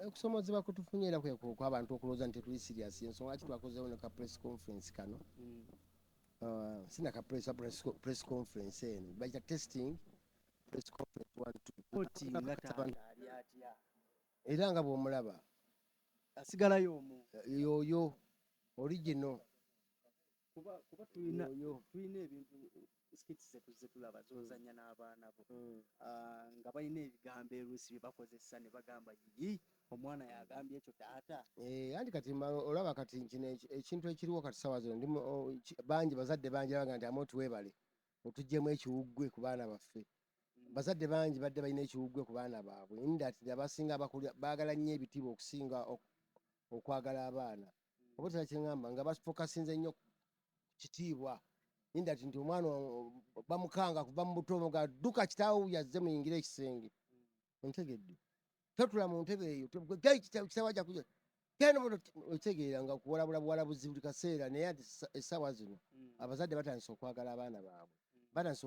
Okusomozebwa kutufunye era kw'abantu okulowooza nti tuli serious ensonga lwaki twakozeewo ne ka press conference kano sina ka press conference eno bayita testing press conference 1 era nga bw'omulaba asigalayo omwo yoyo original kuba tulina ebintu skits ze tulaba zozanya n'abaana bo nga balina ebigambo eruusi bye bakozesa ne bagamba yi omwana yagambye ekyo taata anti kati olaba kati kino ekintu ekiriwo kati sawa zino bangi bazadde bangi baga nti Amooti weebale otuggyemu ekiwuggwe ku baana baffe bazadde bangi badde balina ekiwuggwe ku baana baabwe inda ati abasinga baagala nnyo ebitiibwa okusinga okwagala abaana oba tekyakyengamba nga bafokasinze nnyo kitiibwa inda ati nti omwana bamukanga kuva mu buto nga dduka kitaawo yazze muyingire ekisenge ontegedde totula mu ntebe eyo kitawajja kuja otegeera nga kuwalabulabuwalabuzi buli kaseera naye ati essaawa zino abazadde batandise okwagala abaana baabwe batandise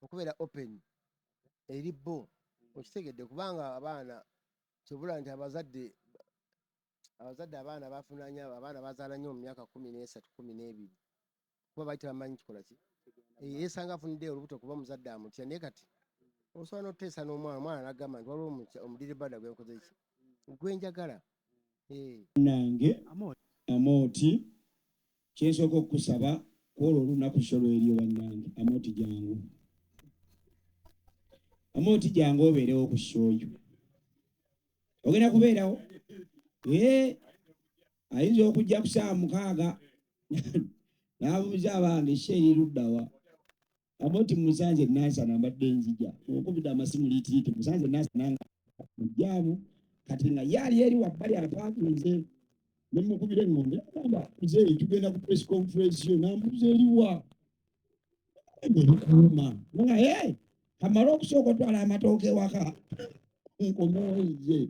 okubeera open eri bo okitegedde kubanga abaana kyobula nti abazadde abaana bafuna nnyo abaana bazaala nnyo mu myaka 13 12 kuba baali tebamanyi kikola ki yeesanga afunidde olubuto kuba omuzadde amutya naye kati osobola n'oteesa n'omwana n'agamba nti waliwo omudiribada gwe nkoze ki gwenjagala nange Amooti kyensooka okukusaba kwolwo olunaku solo eri bannange Amooti jangu obeerewo ku shoyo ogenda kubeerawo ayinza okujja ku saa 6 n'abuuza abange esheri luddawa Amooti musanze nansana mbadde nzija okubida amasimu liitiriti musanze nansana mujjaamu kati nga yali eri wabbali apakinze nemukubira engombe agamba muzeeyi tugenda ku press conference yo nambuuza eriwa kuuma nga kamala okusooka otwala amatooke waka nkomeoye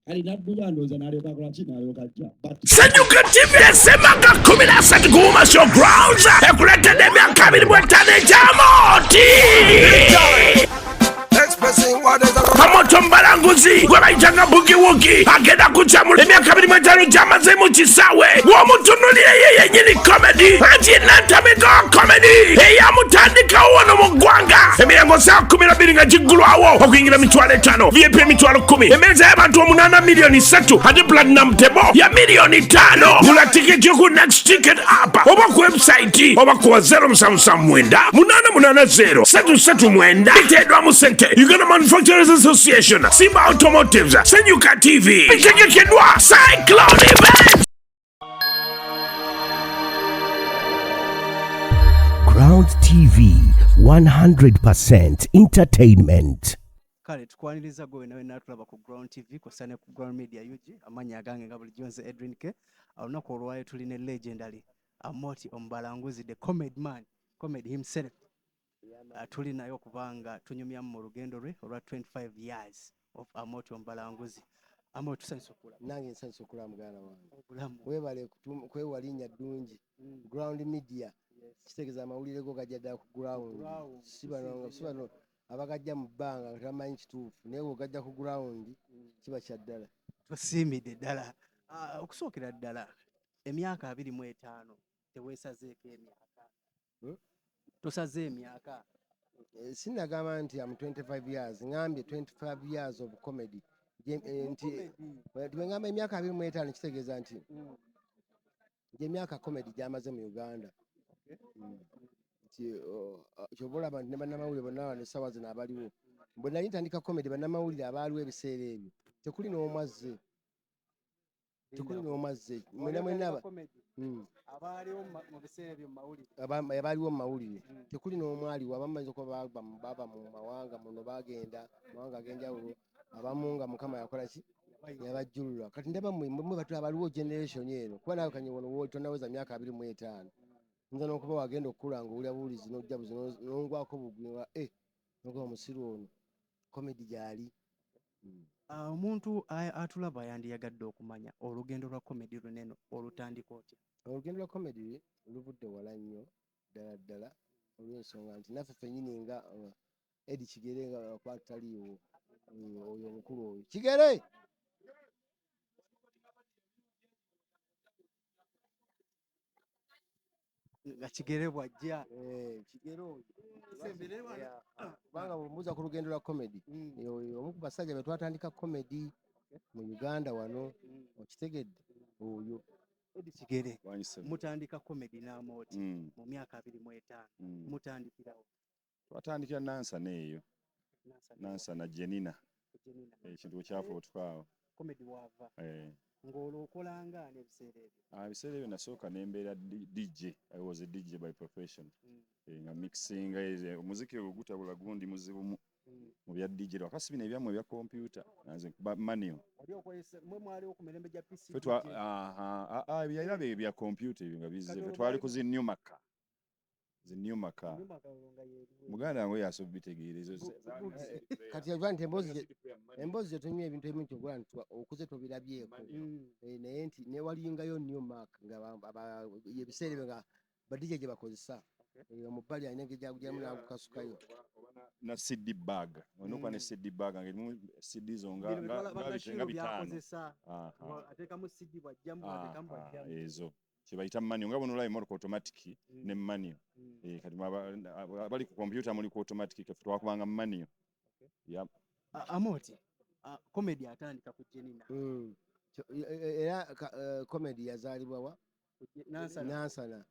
alina ddula ndooza n'alyoka akola ki n'alyoka ajja Ssenyuka TV esemanga 13 kuuma showgrounds ekuleetedde emyaka 25 egy'Amooti Amooti omubalanguuzi gwe bayitanga bugiwugi agenda kukyamula emyaka 25 gy'amaze mu kisaawe w'omutunuulire ye yennyini komedi anti nantamigo komedi eyamutandikawo wano mu ggwanga emirengo saa 12 nga giggulwawo okuyingira emitwalo 5 VIP emitwalo 10 emmeeza y'abantu 8 miliyoni 3 ate platinum table ya miliyoni 5 gula tiketi yo ku next ticket app oba ku website oba ku 0779 880 339 biteedwamu ssente Uganda Manufacturers Association, Simba Automotives, Ssenyuka TV, bitegekeddwa Cyclone Event. Ground TV, 100% entertainment. Kale tukwaniriza gwe nawe natulaba ku Ground TV kusane ku Ground Media UG amanya agange nga buli Jones Edwin K olunaku olwayo tuline legendary Amooti omubalanguuzi the comedy man comedy himself tuli nayo kubanga tunyumya mu lugendo lwe olwa 25 years of Amooti omubalanguuzi Amooti tusanyusa okula nange nsanyusa okula muganda wange webale kwewalinnya ddungi Ground Media kitegeeza amawulire go gajja ddala ku ground si bano abagajja mu bbanga tamanyi kituufu naye ogajja ku ground kiba kya ddala tusiimidde ddala okusookera ddala emyaka 25 teweesazeeko emyaka tosaze emyaka sinagamba nti am 25 years ngambye 25 years of comedy nti tibengamba emyaka 25 kitegeeza nti emyaka comedy gyamaze mu Uganda nti kyobalaba nti ne bannamawulire bonna n'essaawa zino abaliwo bwe nali ntandika comedy bannamawulire abaaliwo ebiseera ebyo tekuli n'omwazze mwenna abaaliwo mu mawulire tekuli n'omwaliwo abamanyiza okuba baba mu mawanga muno bagenda mawanga ag'enjawulo abamu nga Mukama yakola ki yabajjulula kati ndaba mwe batu abaliwo generation eno kuba nawe kanye wono tonaweza myaka 25 nza n'okuba wagenda okukula ng'owulira buwulizi n'ojja buzi n'ongwako bugwi nga nokuba omusiru ono comedy gyali omuntu atulaba yandiyagadde okumanya olugendo lwa comedy luneno olutandika otya olugendo lwa comedy luvudde wala nnyo ddala olw'ensonga nti naffe ffennyini nga Edi Kigere nga kwataliiwo oyo omukulu oyo Kigere nga kigere bwajja kigero tusembere wano. kubanga bwemuza ku lugendo lwa comedy omu ku basajja be twatandika comedy mu Uganda wano okitegedde oyo Edi kigere Wanyise. mutandika comedy n'Amooti mu myaka 25 mutandikirawo Twatandikira Nansana eyo. Nansana Jenina. Ekintu ekyafa otukaawo. comedy wava ng'olwo okolanga n'ebiseera ebyo. Ebiseera ebyo nasooka ne mbeera DJ. I was a DJ by profession. Nga mixing omuziki ogwo gutabula gundi muzibu mu bya DJ wakasi bino ebyamwe ebya computer nanze kuba manual. Oli okozesa mwe mwali okumirembe gya PC. Fetwa byayirabe bya computer ebyo nga bizze twali ku zi Newmark. Zi Newmark. Muganda wange yasobitegeera ezo. kati yagwa nti emboozi gye tunywa ebintu ebimu kyogula nti okuze tobirabyeko naye nti newalingayo Newmark nga ebiseera ebyo nga badije gye bakozesa mu bbali alina engeri gyagugyamu n'agukasukayo na CD bag onokuba ne CD bag ngerimu CD zo nga bitaano ateekamu CD bwajjamu ateekamu bwajjamu ezo kyebayita manual nga bono olabe motoka automatic ne manual kati bali ku computer muli ku automatic kafe twakubanga manual. Amooti comedy atandika ku Jenina era comedy yazaalibwa wa Nansana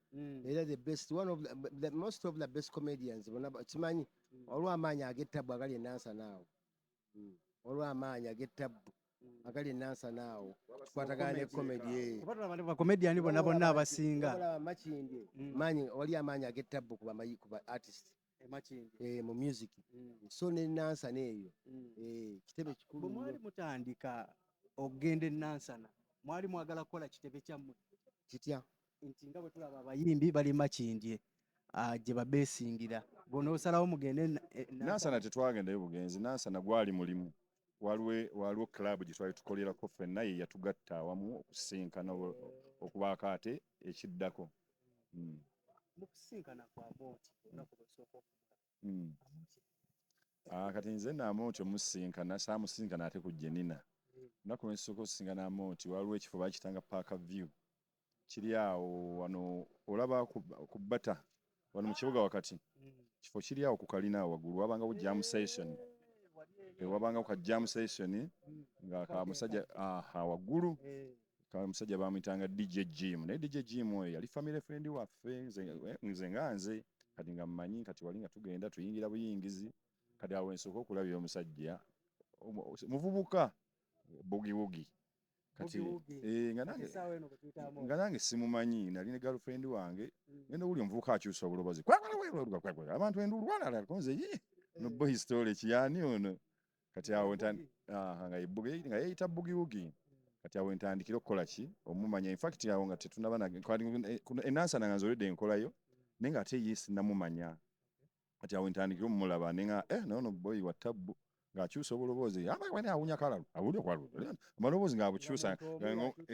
era the best one of the most of the best comedians kimanyi olw'amaanyi ag'ettabu agali Nansana awo olw'amaanyi ag'ettabu agali Nansana awo tukwatagane comedy comedian bonna abasinga makindi maanyi oli amaanyi ag'ettabu ku artist mu music so ne Nansana eyo kitebe kikulu. bwe mwali mutandika okugenda Nansana mwali mwagala kukola kitebe kyammwe kitya nti nga bwe tulaba abayimbi bali makindye gye babeesingira bw'onoosalawo mugende Nansana tetwagendayo bugenzi. Nansana gwali mulimu waliwo club gye twali tukolerako ffenna ye yatugatta awamu okusinkana okubaako ate ekiddako. mu kusinkana kwa Amooti olunaku lw'osooka kati nze Amooti omusinkana saamusinkana ate ku Jenina. Olunaku lwe nsooka okusinkana Amooti waliwo ekifo baakitanga Park View kiri awo wano olaba ku bata wano mu kibuga wakati kifo kiri awo ku kalina waggulu wabangawo jam session wabangawo ka jam session nga kamusajja waggulu kamusajja bamuyitanga DJ Jim naye DJ Jim oyo yali family friend waffe nze nga nze kati nga mmanyi kati wali nga tugenda tuyingira buyingizi kati awo ensooka okulabya omusajja muvubuka bugiwugi kati nga nange simumanyi nali ne girlfriend wange ngenda wuli omuvubuka akyusa obulobozi abantu enduulu nze no boy story kiyani ono kati awo nga yeeyita bugiwugi kati awo entandikira okukola ki omumanya infact awo nga tetunaba Nansana nga nzoledde enkolayo naye nga ate ye sinnamumanya kati awo entandikira omumulaba nenga nono boy wa tabbu ng'akyusa obulobozi awunya kalalu awulire kwalu amaloboozi ng'abukyusa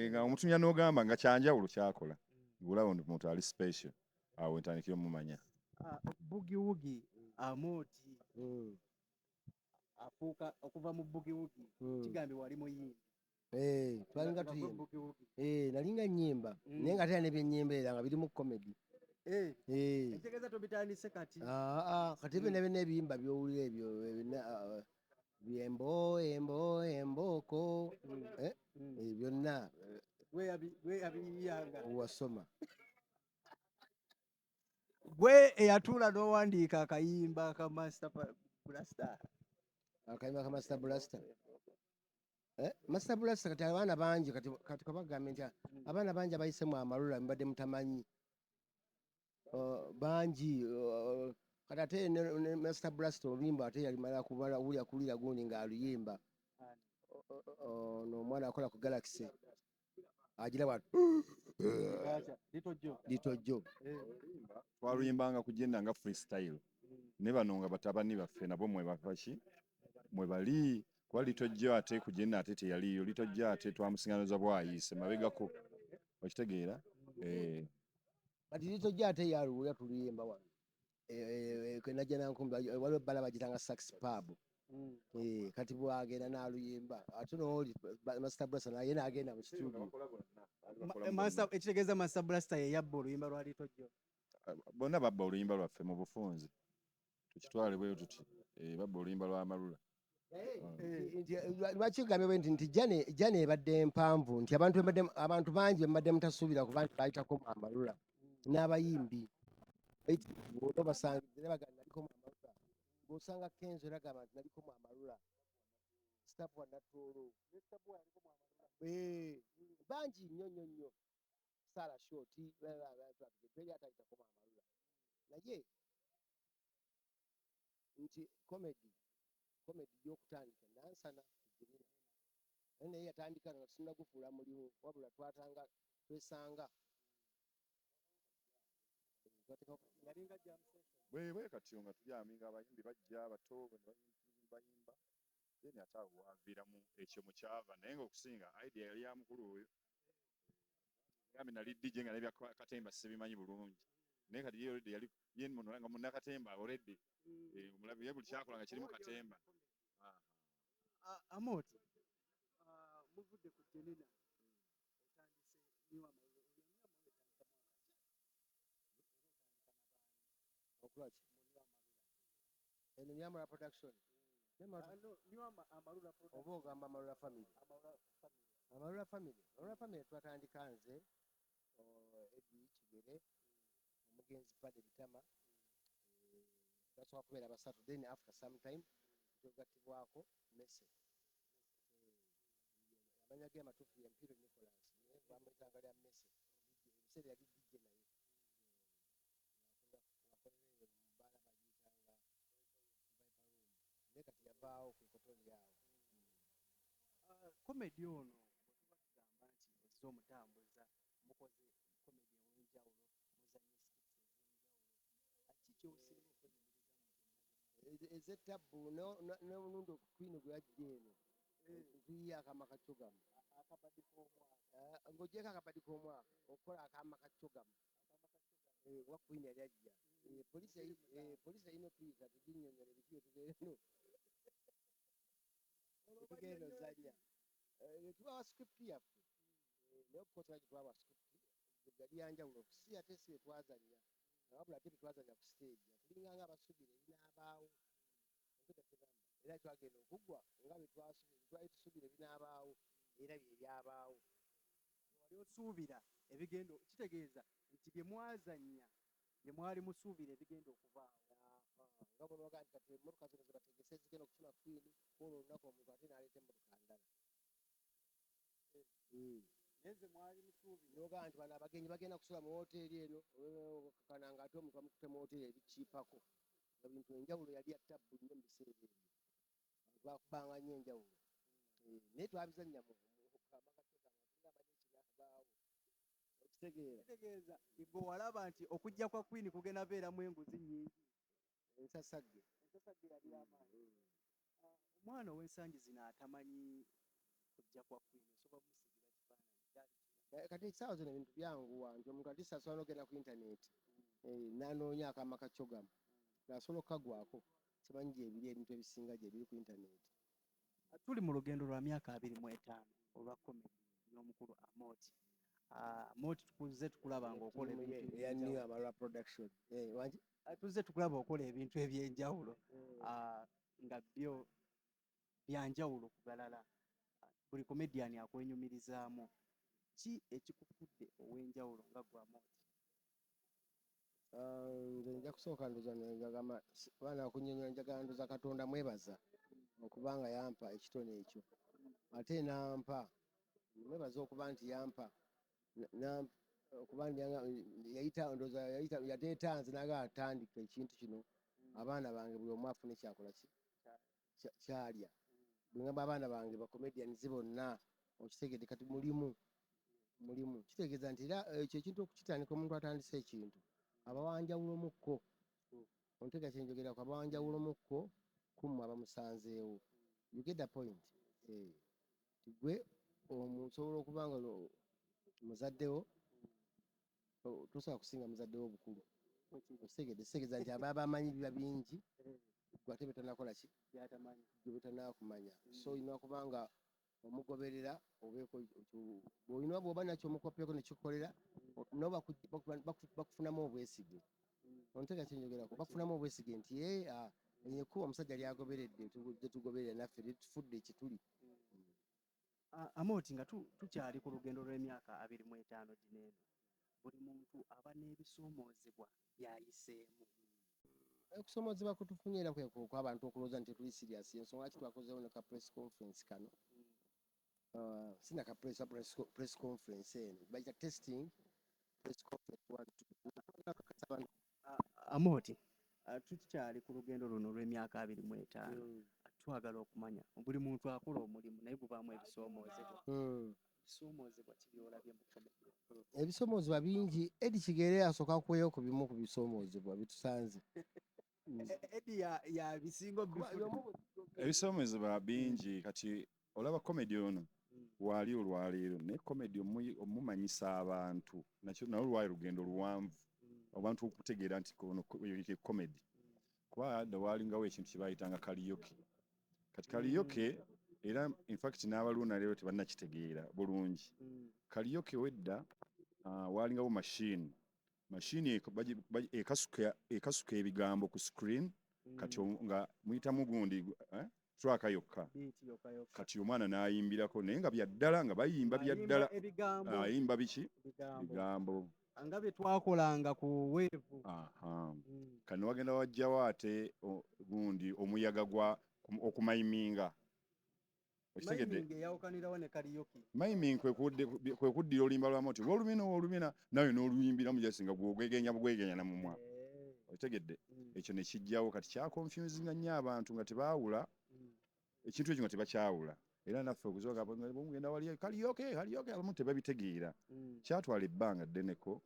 nga omutunya n'ogamba nga kyanjawulo kyakola ng'olaba omuntu ali special awo entandikira omumanya. bugiwugi Amooti afuuka okuva mu bugiwugi kigambye wali muyimbi twalinga tuyimba nalinga nnyimba naye nga tera nebyennyimba era nga biri mu comedy ekitegeeza tobitandise kati kati ebyo nebyo ebiyimba byowulira ebyo embooko byonna weyabiyanga wasoma gwe eyatuula n'owandiika akayimba ka Master Blaster akayimba ka Master Blaster Master Blaster kati abaana bangi kati kabagambe nti abaana bangi abayisemu amalula mbadde mutamanyi bangi kati ate ne Master Blaster oluyimba ate yalimala kubala wulya kulira gundi ng'aluyimba n'omwana akola ku Galaxy agira bwati litojjo twaluyimbanga kugenda nga freestyle ne bano nga batabani baffe nabo mwe bali kuba litojjo ate kugenda ate teyaliyo litojjo ate twamusiŋŋanuza bwayise mabegako okitegeera kati litojjo ate yaluwulya tuluyimba wano najja nankumbi waliwo ebbala bagitanga sax pub kati bwagenda n'aluyimba ate nooli Master Blaster naye n'agenda mu studio ekitegeeza Master Blaster ye yabba oluyimba lwa litojjo bonna babba oluyimba lwaffe mu bufunze tukitwale bwe tuti babba oluyimba lw'amalula lwaki gambye nti jane ebadde mpanvu nti abantu bangi bembadde mutasuubira kuba nti bayitako mu amalula n'abayimbi basangire bagamba naliko mu amalula ng'osanga kenzo eragamba nti naliko mu amalula stapu wanatoolo bangi nnyo saala shoti teri atayitako mu amalula naye nti komedi gy'okutandika nansana tugirina naye yatandika nga tunagufuula mulimu wabula twesanga bwe kati nga tujyaminga abayimbi bajja abato bayimba then ate awo waviiramu ekyo mukyava naye ngaokusinga idea yali ya mukulu oyo gambe nali DJ nga nebyakatemba sibimanyi bulungi naye kati ye already yali nga munnakatemba already omulabi ye buli kyakola nga kirimu katemba. Amooti muvudde ku jenina otandise niwa okulaki eno nyamala production oba ogamba amalula family twatandika nze Edi Kigere omugenzi Pade Bitama twasooka kubeera basatu then after some time tugattibwako Mese amanya ge amatuufu ye Mpiro Nicholas bamwetanga lya Mese ebiseera yali DJ naye mubaala bagiyitanga naye kati yavaawo ku kotoli awo komedi ono bwetuba tugamba nti ozze omutambuza mukoze komedi ew'enjawulo muzanye skits ez'enjawulo ki kyosinga okwenyumiriza ez'ettabbu n'olundi okwini gwe yajja eno ntuyiye akama kacyogamu ng'ogyeko akabadi k'omwaka okukola akama kacyogamu wa kwini yali ajja poliisi erina okuyita tuginnyonnyola ebikiyo tugenda ozanya tubawa script yaffe naye okukosa gitwawa script yali yanjawulo si ate si etwazanya wabula ate betwazanya ku stage tulinganga abasubira ebinaabaawo era twagenda okuggwa nga twali tusubira ebinaabaawo era byebyabaawo wali osuubira ebigendo kitegeeza nti bye mwazanya bye mwali musuubira ebigenda okuvaawo nga bwebaga nti kati emmotoka zino zebategese zigenda okufuna kwini kwolwo olunaku omuntu ate n'aleeta emmotoka ndala neze mwali musuubira noga nti bano abagenyi bagenda kusula mu woteeri eno kana nga ate omuntu bamukute mu woteeri ebikiipako nga bintu enjawulo yali ya ttabbu nnyo mu biseera ebyo twakubanga nnyo enjawulo naye twabizannya okitegeeza igwe walaba nti okujja kwa kwini kugenda beeramu enguzi nnyingi ensasagge yali amaanyi omwana ow'ensangi zino atamanyi kujja kwa kwini osobola musigira kifaananyi kati essaawa zino ebintu byanguwa nti omuntu ati sasobola n'ogenda ku intaneti nanoonya akama kacyogamu nasobola okukagwako simanyi gyebiri ebintu ebisinga gyebiri ku intaneti tuli mu lugendo lwa myaka 25 olwa komedi n'omukulu Amooti Amooti tukuze tukulaba ng'okola ebintu amalwa production tuzze tukulaba okola ebintu eby'enjawulo nga byo byanjawulo ku balala buli comedian akwenyumirizaamu ki ekikufudde ow'enjawulo nga gwe Amooti nze nja kusooka ndoza njagamba baana kunnyonnyola njagala ndoza Katonda mwebaza okubanga yampa ekitone ekyo ate nampa mwebaza okuba nti yampa okuba yateetanze naga atandika ekintu kino abaana bange buli omu afune kyakola kyalya bwengamba abaana bange bakomedians bonna okitegedde kati mulimu kitegeeza nti era ekyo ekintu okukitandika omuntu atandise ekintu abawanjawulomukko ontega kyenjogerako abawanjawulomukko kummwe abamusanzeewo you get the point tigwe osobola okuba nga muzaddewo tosobola kusinga muzaddewo obukulu kitegeeza nti aba bamanyi biba bingi gwe ate betanakola ki gwe betanakumanya so olina okuba nga omugoberera obeeko bw'olina bw'oba nakyo omukopyeko ne kikolera nabo bakufunamu obwesige. Ontega kyenjogerako bakufunamu obwesige nti ekkuba omusajja lyagoberedde tetugoberera naffe litufudde ekituli. Amooti nga tukyali ku lugendo lw'emyaka 25 gino eno, buli muntu aba n'ebisoomoozebwa byayiseemu. Okusomoozebwa kutufunye era kw'abantu okulowooza nti tuli serious. Ensonga lwaki twakozeewo ne ka press conference kano, sina ka press conference eno bayita testing press conference. Amooti, tukyali ku lugendo luno lw'emyaka 25. Twagala okumanya buli muntu akola omulimu naye gubaamu ebisoomozebwa. Ebisoomozebwa kibyolabye mu komedi? Ebisoomozebwa bingi. Edi Kigere asooka kuweeyo ku bimu ku bisoomozebwa bitusanze. Edi ya bisingo ebisoomozebwa bingi. Kati olaba komedi ono wali olwaleero naye komedi omumanyisa abantu nakyo nawe lwali lugendo luwanvu abantu okutegeera nti komedi kuba adda waalingawo ekintu kye baayitanga kaliyoke. Kati kaliyoke era infact n'abaluuna leero tebannakitegeera bulungi. Kaliyoke wedda waalingawo mashini ekasuka ebigambo ku screen kati nga muyitamu gundi twaka yokka. Kati omwana n'ayimbirako naye nga byaddala nga bayimba byaddala. Ayimba biki? Bigambo nga bye twakolanga ku weevu. Kano wagenda wajjawo ate gundi omuyaga okumayiminga. Miming kwe kuddira oluyimba lwa Amooti olumina nawe n'oluyimbira mujasinga gwegenya namumwa. Okitegedde? Ekyo ne kijjawo kati kya confusinga nnyo abantu nga tebaawula ekintu ekyo nga tebakyawula. Era naffe okuzoga mugenda wali kaliyoke abamu tebabitegeera. Kyatwala ebbanga ddeneko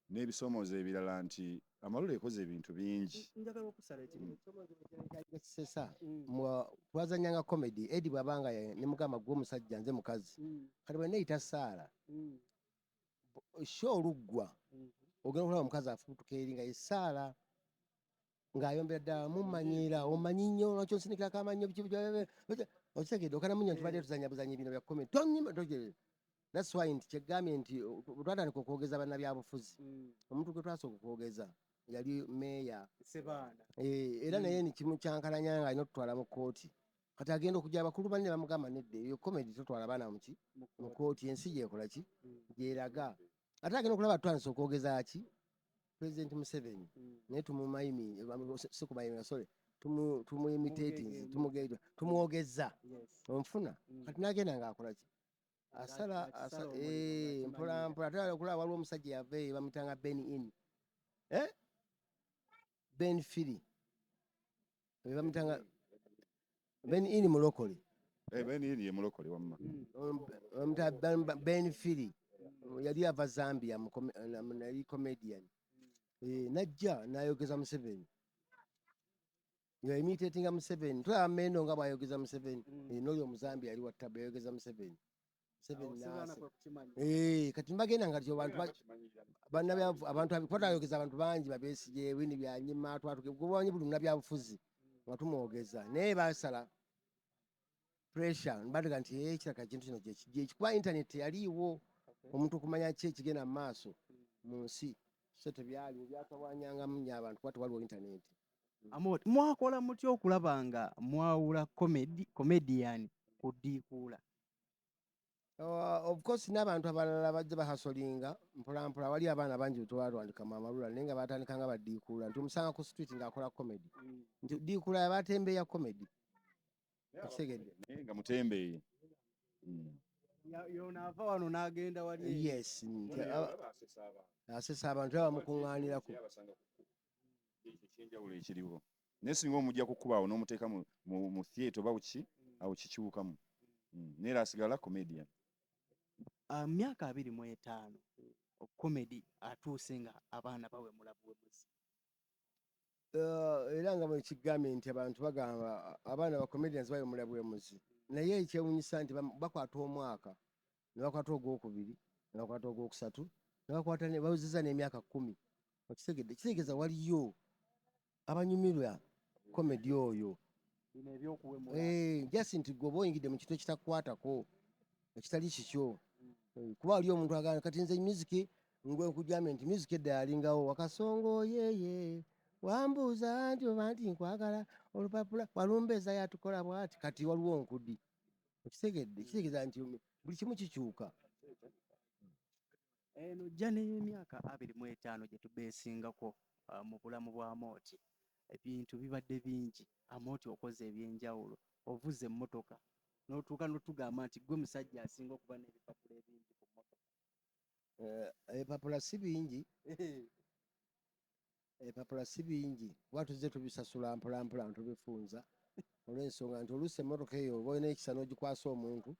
n'ebisoomoozo ebirala nti amalulu ekoze ebintu bingi. Njagala okusala ekimu kisesa twazanyanga komedi. Edi bwabanga ne mugamba gwe omusajja nze mukazi kati bwe neeyita Saala sho oluggwa ogenda okulaba omukazi afubutuka eri nga ye Saala ng'ayombera ddala mumanyira omanyi nnyo lwaki onsinikirako amannyo okitegedde okanamunya nti badde tuzanya buzanyi bino bya komedi tonyima togerera. That's why nti kyegambye nti twatandika okwogeza bannabyabufuzi. Omuntu gwe twasooka okwogeza yali meeya Sebaana. Era naye ni kimu kyankalanya nga alina okutwala mu kkooti. Kati agenda okujja abakulu banne bamugamba nedda eyo komedi totwala baana mu kkooti, ensi gyekola ki gyeraga. Ate agenda okulaba tutandise okwogeza ki President Museveni naye tumwogeza onfuna. Kati n'agenda ng'akola ki asala mpola mpola. Ate okulaba waliwo omusajja yava eyo bamutanga Ben Firi bamutanga Ben In mulokole. Ben In ye mulokole wamma. Ben Firi yali ava Zambia yali comedian. Najja n'ayogeza Museveni imitatinga Museveni. Tulaba Mendo nga bw'ayogeza Museveni. N'oyo Omuzambia yali wattaba yayogeza Museveni. Kati mbagenda nga tyo abantu twatayogeza abantu bangi Babesigye Wini Byanyima twatugebanyi buli munnabyabufuzi nga tumwogeza naye basala pressure mbadega nti kiraka kintu kino kuba internet yaliiwo omuntu okumanya ki ekigenda mu maaso mu nsi so tebyali byatawanyangamu nnyo abantu kuba tewaliwo internet. Amooti, mwakola mutya okulaba nga mwawula comedian ku ddiikuula? Of course n'abantu abalala bajja bahasolinga mpolampola. Wali abaana bangi betwatwandikamu amalula naye nga batandikanga baddiikuula nti omusanga ku street ng'akola comedy nti ddiikuula yabatembeeya comedy. Okitegedde naye nga mutembeeyi. Yonaava wano n'agenda wali. Yes, asesa abantu abamukuŋŋaanirako. Ekyenjawulo ekiriwo naye singa omujja kukubaawo n'omuteeka mu theatre oba ki awo kikiwukamu neera asigala comedian. Myaka 25 comedy atuuse nga abaana bawemula buwemuzi. Era nga bwe kigambye nti abantu bagamba abaana ba comedians bawemula buwemuzi naye ekyewuunyisa nti bakwata omwaka ne bakwata ogwokubiri ne bakwata ogwokusatu ne bakwata bawezezza n'emyaka 10. Okitegedde kitegeeza waliyo abanyumirwa komedi oyo bino ebyokuwemula just nti gwe oba oyingidde mu kintu ekitakukwatako ekitali kikyo. Kuba wali omuntu agamba kati nze musiki ngwe nkujambe nti musiki edda yalingawo wakasongo yeye wambuuza nti oba nti nkwagala olupapula walumbeeza yatukola bwati kati waliwo nkudi. Okitegedde kitegeeza nti buli kimu kikyuka. eno jja n'emyaka 25 gye tubeesingako mu bulamu bwa Amooti. Ebintu bibadde bingi. Amooti okoze ebyenjawulo, ovuze emmotoka n'otuuka n'otugamba nti gwe musajja asinga okuba n'ebipapula ebingi ku mmotoka. Ebipapula si bingi, ebipapula si bingi kuba tuzze tubisasula mpolampola ntubifunza olw'ensonga nti oluusi emmotoka eyo oba olina ekisa n'ogikwasa omuntu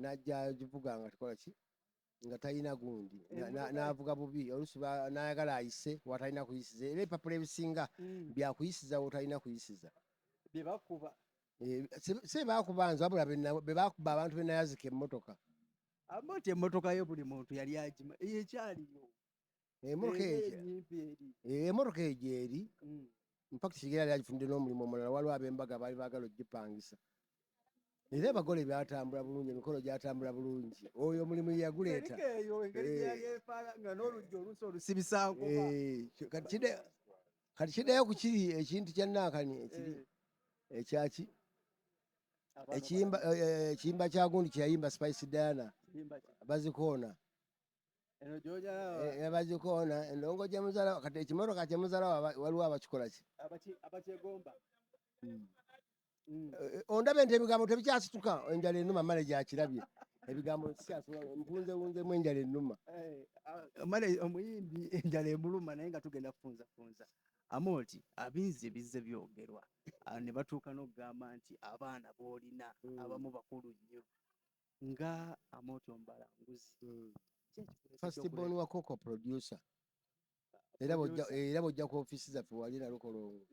n'ajja agivuga nga tikola ki nga talina gundi n'avuga bubi oluusi n'ayagala ayise watalina kuyisiza. Era ebipapula ebisinga byakuyisiza wotalina kuyisiza. bye bakuba si baakubanza wabula be baakuba abantu be nayazika emmotoka. Amooti emmotoka yo buli muntu yali agima ekyaliyo emmotoka eyo gyeri mpaka kigera yali agifundde n'omulimu omulala. Waliwo ab'embaga baali baagala okugipangisa. Era abagole byatambula bulungi, emikolo gyatambula bulungi. Oyo omulimu yaguleeta nga n'oluggi oluusi olusibisako. Kati kiddayo ku kiri ekintu kya Nankani ekiri ekyaki ekiyimba kya gundi kye yayimba Spice Diana bazikoona bazikoona endongo gye muzala kati ekimotoka kye muzala waliwo abakikola ki abakyegomba. Ondabe nti ebigambo tebikyasituka. Enjala ennuma male gyakirabye ebigambo mpunzewunzemu enjala ennuma. Male omuyimbi enjala emuluma naye nga tugenda kufunzafunza. Amooti abinzi bizze byogerwa ne batuuka n'okugamba nti abaana b'olina abamu bakulu nnyo nga Amooti Omubalanguzi. First born wa coco producer. Era bojja ku ofiisi zaffe wali na Lukolongo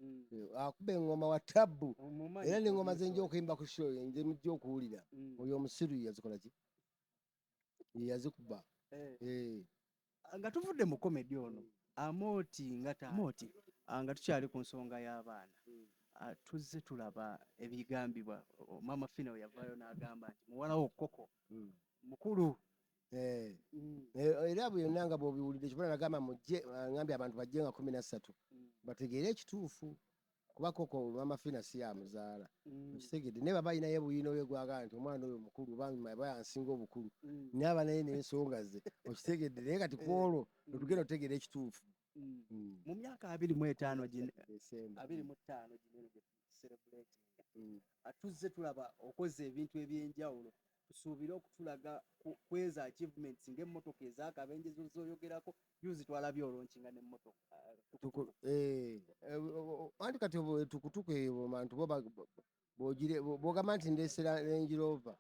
akuba engoma wa tabbu. Era n'engoma ze nja okuyimba ku show nze mujja okuwulira. Oyo omusiru yazikola ki yazikuba. Nga tuvudde mu komedi ono Amooti nga tukyali ku nsonga y'abaana tuzze tulaba ebigambibwa. Maama Fina we yavaayo n'agamba nti muwalawo Coco mukulu. Era byonna nga bw'obiwulidde ekibona nagamba mujje ngambye abantu bajje nga 13 bategeere ekituufu kuba Coco Maama Fina si yamuzaala. Okitegedde naye baba alinayo buyino bwe gwagala nti omwana oyo mukulu aba yansinga obukulu naye aba naye n'ensonga ze. Okitegedde naye kati ku olwo tugenda otegeera ekituufu. Mu myaka 25 gino gye celebrating tuzze tulaba okoze ebintu ebyenjawulo. Tusuubire okutulaga kweza achievements ng'emmotoka ez'akabenje z'oyogerako yuzi twalabye olonkinga n'emmotoka anti kati tukutuku eyo bantu bw'ogamba nti ndeesera Range Rover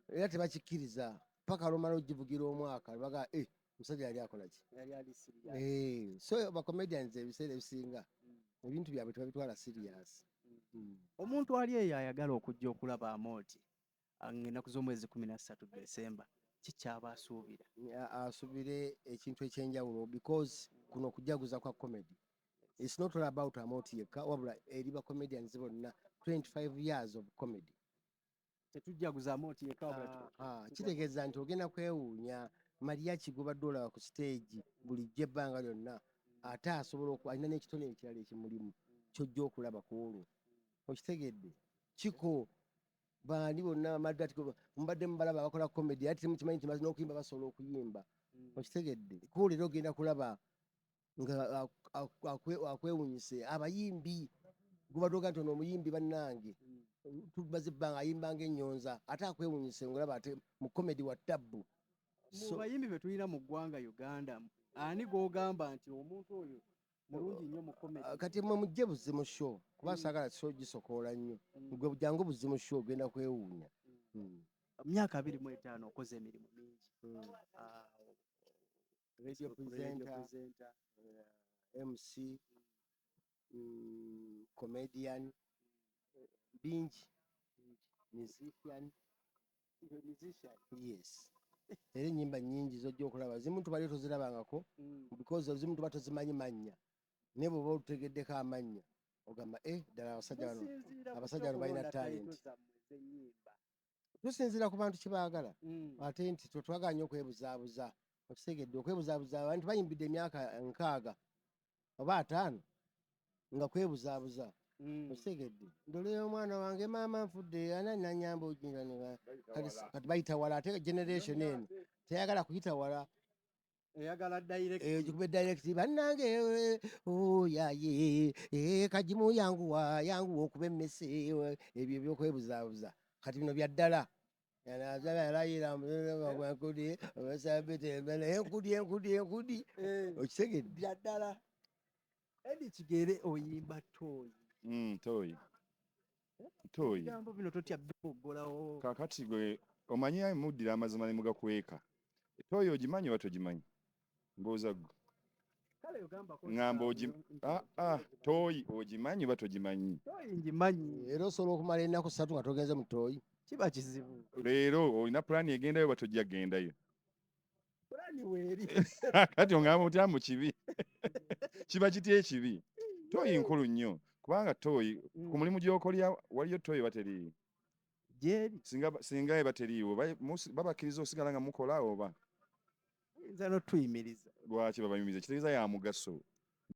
era tebakikkiriza paka lomala ogivugira omwaka baga omusajja yali akola ki. So bacomedians ebiseera ebisinga ebintu byabwe tebabitwala serious. Omuntu ali eyo ayagala okujja okulaba Amooti ng'ennaku z'omwezi 13 December kikyaba asuubira asubire ekintu ekyenjawulo because kuno okujaguza kwa comedy. It's not all about Amooti yekka wabula eri ba comedians bonna 25 years of comedy. Tetujaguza Amooti yekka wabula kitegeeza nti ogenda kwewuunya Maria kigobadde olaba ku stage bulijjo ebbanga lyonna ate asobola alina n'ekitone ekirala ekimulimu kyojja okulaba ku olwo. Okitegedde kiko bandi bonna mbadde mubalaba abakola comedy ate temukimanyi nti mazina okuyimba basobola okuyimba. Okitegedde kuwulira ogenda kulaba nga akwewunyise abayimbi gubadde oga nti ono omuyimbi bannange tubaze ebbanga ayimba ng'ennyonza ate akwewunyise ng'olaba ate mu comedy wa tabbu. Mu bayimbi be tulina mu ggwanga Uganda ani gw'ogamba nti omuntu oyo mulungi nnyo mu comedy? Kati mwe mujje buzimu show kuba saagala show gisokoola nnyo gwe jangu buzimu show ogenda kwewuunya. Myaka 25 okoze emirimu mingi. Radio presenter, MC, comedian, bingi, musician. Yes. Era ennyimba nnyingi zojja okulaba zimu tubali tozirabangako because zimu tuba tozimanyi mannya naye bw'oba otutegeddeko amannya ogamba ddala abasajja bano Musinziira ku abasajja bano balina ky'okulonda talent. title zammwe ez'ennyimba. Tusinziira ku bantu kye baagala ate nti twagala nnyo okwebuzaabuza okitegedde okwebuzaabuza abantu bayimbidde emyaka 6 oba 5 nga kwebuzaabuza okitegedde ndoleyo omwana wange maama nfudde anani nanyamba ojinga kati bayita wala ate generation eno teyagala kuyita wala eyagala direct gikube direct bannange oyaye kajimu yanguwa okuba emmese ebyo eby'okwebuzaabuza kati bino bya ddala enkudi okitegedde bya ddala. Edi Kigere oyimba tooyi. Tooyi Ebigambo bino totya biboggolawo. kakati gwe omanyi muddira amazima ne mugakweka. Tooyi ogimanyi oba togimanyi? Mbuuza ggwe. Kale ogambako Ngamba tooyi ogimanyi oba togimanyi? tooyi ngimanyi. era osobola okumala ennaku 3 nga togenze mu tooyi. Kiba kizibu. Leero olina pulaani egendayo oba tojja gendayo? Pulaani weeri. Kati ongamba otya mu kibi? Kiba kitya ekibi? Tooyi nkulu nnyo kubanga tooyi ku mulimu gy'okolya waliyo tooyi bateriiyo. Gyeri. Singa bateriiwo babakkiriza osigala nga mukola oba? Oyinza n'otuyimiriza. Lwaki babayimiriza? Kitegeeza ya mugaso.